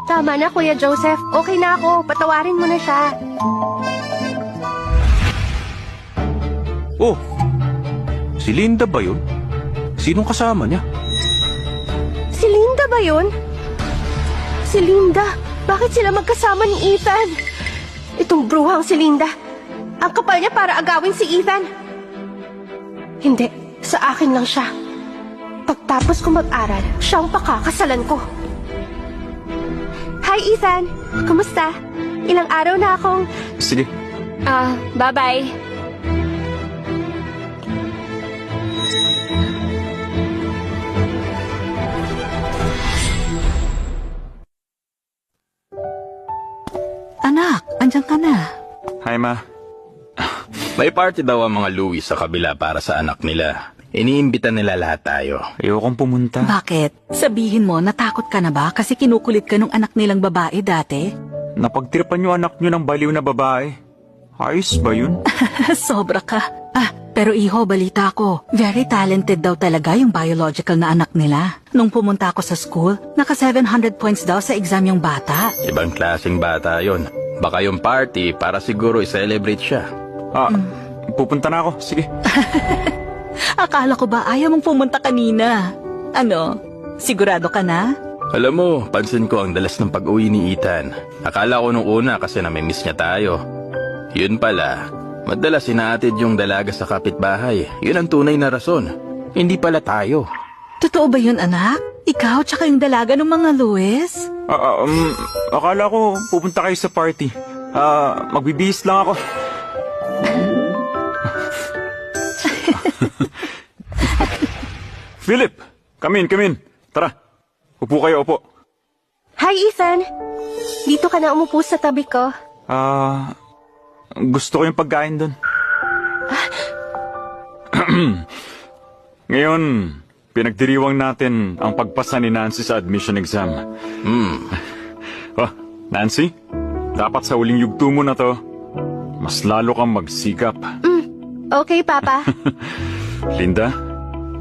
Tama na, Kuya Joseph. Okay na ako. Patawarin mo na siya. Oh, si Linda ba yun? Sinong kasama niya? Si Linda ba yun? Si Linda? Bakit sila magkasama ni Ethan? Itong bruhang si Linda. Ang kapal niya para agawin si Ethan. Hindi, sa akin lang siya. Pagtapos ko mag-aral, siya ang pakakasalan ko. Hi, Ethan. Kumusta? Ilang araw na akong... Sige. Bye-bye. Anak, andyan ka na. Hi, Ma. May party daw ang mga Louie sa kabila para sa anak nila. Iniimbita nila lahat tayo. Ayokong pumunta. Bakit? Sabihin mo, natakot ka na ba kasi kinukulit ka nung anak nilang babae dati? Napagtripan yung anak nyo ng baliw na babae. Ayos ba yun? Sobra ka. Pero iho, balita ko. Very talented daw talaga yung biological na anak nila. Nung pumunta ako sa school, naka 700 points daw sa exam yung bata. Ibang klaseng bata yon. Baka yung party para siguro i-celebrate siya. Pupunta na ako. Sige. Akala ko ba ayaw mong pumunta kanina? Ano? Sigurado ka na? Alam mo, pansin ko ang dalas ng pag-uwi ni Ethan. Akala ko nung una kasi namimiss niya tayo. Yun pala, madalas inaatid yung dalaga sa kapitbahay. Yun ang tunay na rason. Hindi pala tayo. Totoo ba yun, anak? Ikaw tsaka yung dalaga ng mga Louis? Akala ko pupunta kayo sa party. Magbibihis lang ako. Philip! Come in. Tara. Upo kayo, upo. Hi, Ethan. Dito ka na umupo sa tabi ko. Gusto ko yung pagkain doon. Ngayon, pinagdiriwang natin ang pagpasa ni Nancy sa admission exam. Nancy, dapat sa huling yugto mo na to, mas lalo kang magsikap. Okay, Papa. Linda,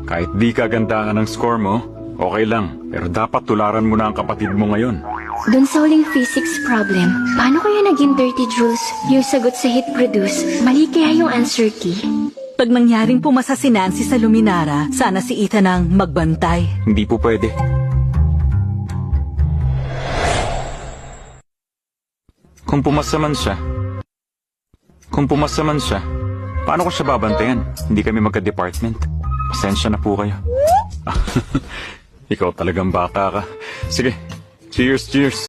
kahit di kagandahan ng score mo, okay lang. Pero dapat tularan mo na ang kapatid mo ngayon. Dun sa huling physics problem, paano kaya naging 30 joules yung sagot sa heat produce? Mali kaya yung answer key? Pag nangyaring pumasa si Nancy sa Luminara, sana si Ethan ang magbantay. Hindi po pwede. Kung pumasa man siya, paano ko siya babantayan? Hindi kami magka-department. Pasensya na po kayo. Ikaw talagang bata ka. Sige, cheers.